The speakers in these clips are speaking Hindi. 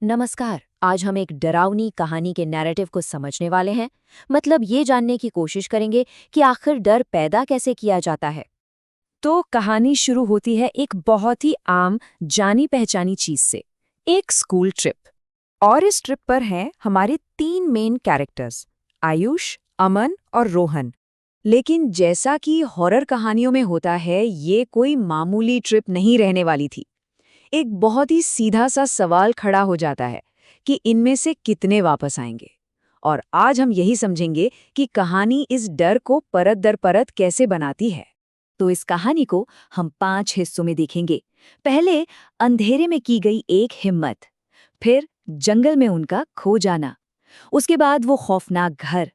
नमस्कार। आज हम एक डरावनी कहानी के नैरेटिव को समझने वाले हैं। मतलब ये जानने की कोशिश करेंगे कि आखिर डर पैदा कैसे किया जाता है। तो कहानी शुरू होती है एक बहुत ही आम जानी पहचानी चीज से, एक स्कूल ट्रिप। और इस ट्रिप पर हैं हमारे 3 मेन कैरेक्टर्स, आयुष, अमन और रोहन। लेकिन जैसा कि हॉरर कहानियों में होता है, ये कोई मामूली ट्रिप नहीं रहने वाली थी। एक बहुत ही सीधा सा सवाल खड़ा हो जाता है कि इनमें से कितने वापस आएंगे। और आज हम यही समझेंगे कि कहानी इस डर को परत दर परत कैसे बनाती है। तो इस कहानी को हम 5 हिस्सों में देखेंगे। पहले अंधेरे में की गई एक हिम्मत, फिर जंगल में उनका खो जाना, उसके बाद वो खौफनाक घर,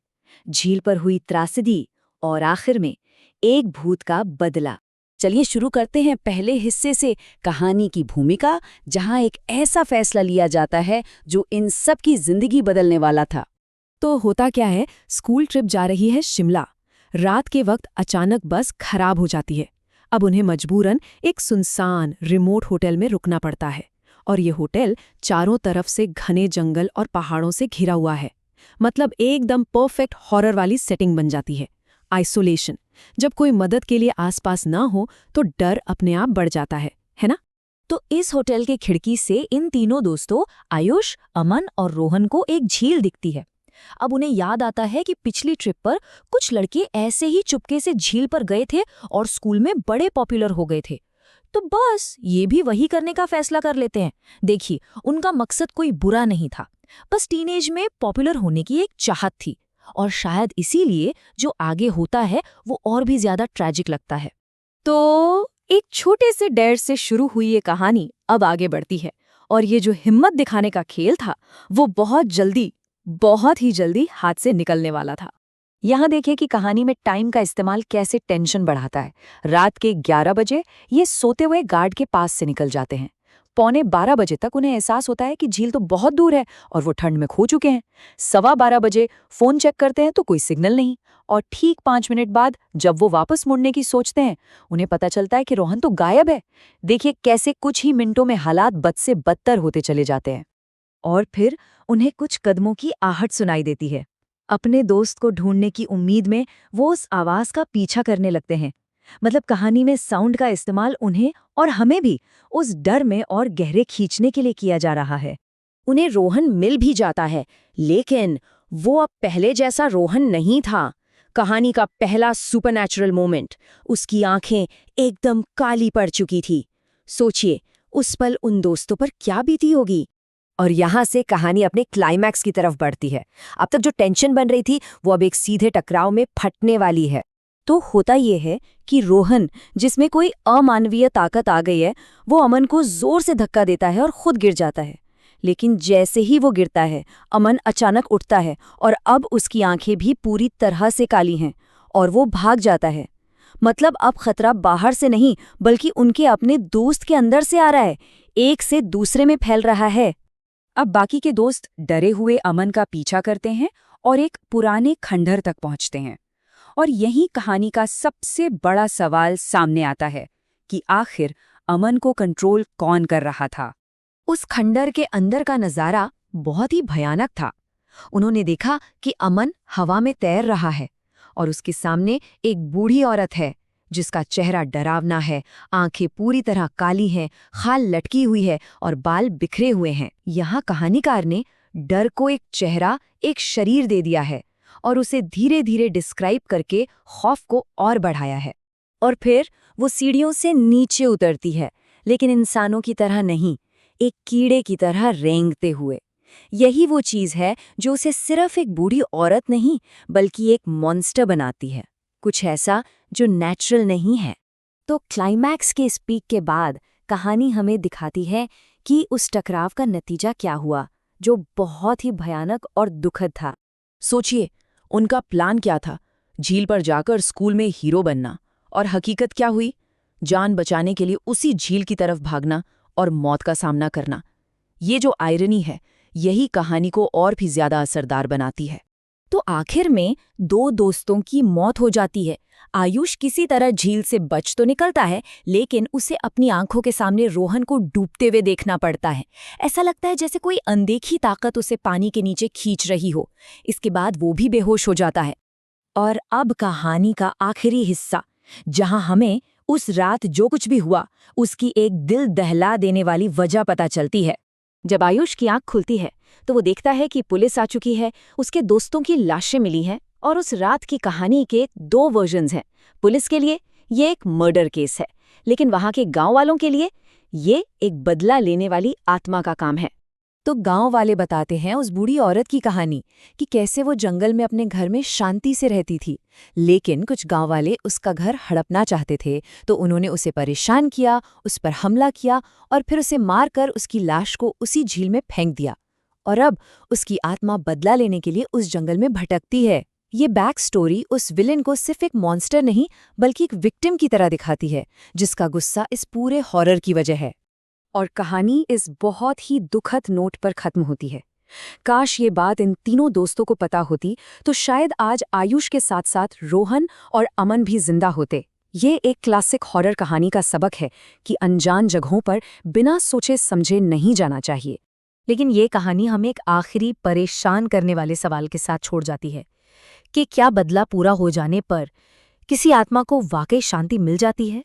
झील पर हुई त्रासदी और आखिर में एक भूत का बदला। चलिए शुरू करते हैं पहले हिस्से से, कहानी की भूमिका, जहां एक ऐसा फैसला लिया जाता है जो इन सब की जिंदगी बदलने वाला था। तो होता क्या है, स्कूल ट्रिप जा रही है शिमला। रात के वक्त अचानक बस खराब हो जाती है। अब उन्हें मजबूरन एक सुनसान रिमोट होटल में रुकना पड़ता है। और ये होटल चारों तरफ से घने जंगल और पहाड़ों से घिरा हुआ है। मतलब एकदम परफेक्ट हॉरर वाली सेटिंग बन जाती है। आइसोलेशन, जब कोई मदद के लिए आसपास ना हो तो डर अपने आप बढ़ जाता है ना? तो इस होटल के खिड़की से इन तीनों दोस्तों आयुष, अमन और रोहन को एक झील दिखती है। अब उन्हें याद आता है कि पिछली ट्रिप पर कुछ लड़के ऐसे ही चुपके से झील पर गए थे और स्कूल में बड़े पॉपुलर हो गए थे। तो बस ये भी वही करने का फैसला कर लेते हैं। देखिए, उनका मकसद कोई बुरा नहीं था, बस टीनेज में पॉपुलर होने की एक चाहत थी। और शायद इसीलिए जो आगे होता है वो और भी ज्यादा ट्रैजिक लगता है। तो एक छोटे से डर से शुरू हुई ये कहानी अब आगे बढ़ती है। और ये जो हिम्मत दिखाने का खेल था, वो बहुत ही जल्दी हाथ से निकलने वाला था। यहाँ देखिए कि कहानी में टाइम का इस्तेमाल कैसे टेंशन बढ़ाता है। रात के 11 बजे ये सोते हुए गार्ड के पास से निकल जाते हैं। पौने 12 बजे तक उन्हें एहसास होता है कि झील तो बहुत दूर है और वो ठंड में खो चुके हैं। 12:15 बजे फोन चेक करते हैं तो कोई सिग्नल नहीं। और ठीक 5 मिनट बाद जब वो वापस मुड़ने की सोचते हैं, उन्हें पता चलता है कि रोहन तो गायब है। देखिए कैसे कुछ ही मिनटों में हालात बद से बदतर होते चले जाते हैं। और फिर उन्हें कुछ कदमों की आहट सुनाई देती है। अपने दोस्त को ढूंढने की उम्मीद में वो उस आवाज का पीछा करने लगते हैं। मतलब कहानी में साउंड का इस्तेमाल उन्हें और हमें भी उस डर में और गहरे खींचने के लिए किया जा रहा है। उन्हें रोहन मिल भी जाता है, लेकिन वो अब पहले जैसा रोहन नहीं था। कहानी का पहला सुपरनैचुरल मोमेंट, उसकी आंखें एकदम काली पड़ चुकी थी। सोचिए, उस पल उन दोस्तों पर क्या बीती होगी। और यहाँ से कहानी अपने क्लाइमैक्स की तरफ बढ़ती है। अब तक जो टेंशन बन रही थी वो अब एक सीधे टकराव में फटने वाली है। तो होता ये है कि रोहन, जिसमें कोई अमानवीय ताकत आ गई है, वो अमन को जोर से धक्का देता है और खुद गिर जाता है। लेकिन जैसे ही वो गिरता है, अमन अचानक उठता है और अब उसकी आंखें भी पूरी तरह से काली हैं और वो भाग जाता है। मतलब अब खतरा बाहर से नहीं बल्कि उनके अपने दोस्त के अंदर से आ रहा है, एक से दूसरे में फैल रहा है। अब बाकी के दोस्त डरे हुए अमन का पीछा करते हैं और एक पुराने खंडहर तक पहुंचते हैं। और यही कहानी का सबसे बड़ा सवाल सामने आता है कि आखिर अमन को कंट्रोल कौन कर रहा था। उस खंडहर के अंदर का नजारा बहुत ही भयानक था। उन्होंने देखा कि अमन हवा में तैर रहा है और उसके सामने एक बूढ़ी औरत है जिसका चेहरा डरावना है, आंखें पूरी तरह काली हैं, खाल लटकी हुई है और बाल बिखरे हुए हैं। यहाँ कहानीकार ने डर को एक चेहरा, एक शरीर दे दिया है और उसे धीरे धीरे डिस्क्राइब करके खौफ को और बढ़ाया है। और फिर वो सीढ़ियों से नीचे उतरती है, लेकिन इंसानों की तरह नहीं, एक कीड़े की तरह रेंगते हुए। यही वो चीज़ है जो उसे सिर्फ एक बूढ़ी औरत नहीं बल्कि एक मॉन्स्टर बनाती है, कुछ ऐसा जो नेचुरल नहीं है। तो क्लाइमैक्स के स्पीक के बाद कहानी हमें दिखाती है कि उस टकराव का नतीजा क्या हुआ, जो बहुत ही भयानक और दुखद था। सोचिए, उनका प्लान क्या था? झील पर जाकर स्कूल में हीरो बनना। और हकीकत क्या हुई? जान बचाने के लिए उसी झील की तरफ भागना और मौत का सामना करना। ये जो आयरनी है, यही कहानी को और भी ज्यादा असरदार बनाती है। तो आखिर में 2 दोस्तों की मौत हो जाती है। आयुष किसी तरह झील से बच तो निकलता है, लेकिन उसे अपनी आंखों के सामने रोहन को डूबते हुए देखना पड़ता है। ऐसा लगता है जैसे कोई अनदेखी ताकत उसे पानी के नीचे खींच रही हो। इसके बाद वो भी बेहोश हो जाता है। और अब कहानी का आखिरी हिस्सा, जहां हमें उस रात जो कुछ भी हुआ उसकी एक दिल दहला देने वाली वजह पता चलती है। जब आयुष की आंख खुलती है तो वो देखता है कि पुलिस आ चुकी है, उसके दोस्तों की लाशें मिली हैं और उस रात की कहानी के 2 वर्जन्स हैं। पुलिस के लिए ये एक मर्डर केस है, लेकिन वहां के गांव वालों के लिए ये एक बदला लेने वाली आत्मा का काम है। तो गांव वाले बताते हैं उस बूढ़ी औरत की कहानी कि कैसे वो जंगल में अपने घर में शांति से रहती थी, लेकिन कुछ गांव वाले उसका घर हड़पना चाहते थे, तो उन्होंने उसे परेशान किया, उस पर हमला किया और फिर उसे मारकर उसकी लाश को उसी झील में फेंक दिया। और अब उसकी आत्मा बदला लेने के लिए उस जंगल में भटकती है। ये बैक स्टोरी उस विलेन को सिर्फ एक मॉन्स्टर नहीं बल्कि एक विक्टिम की तरह दिखाती है, जिसका गुस्सा इस पूरे हॉरर की वजह है। और कहानी इस बहुत ही दुखद नोट पर खत्म होती है। काश ये बात इन तीनों दोस्तों को पता होती तो शायद आज आयुष के साथ साथ रोहन और अमन भी जिंदा होते। ये एक क्लासिक हॉरर कहानी का सबक है कि अनजान जगहों पर बिना सोचे समझे नहीं जाना चाहिए। लेकिन ये कहानी हमें एक आखिरी परेशान करने वाले सवाल के साथ छोड़ जाती है कि क्या बदला पूरा हो जाने पर किसी आत्मा को वाकई शांति मिल जाती है?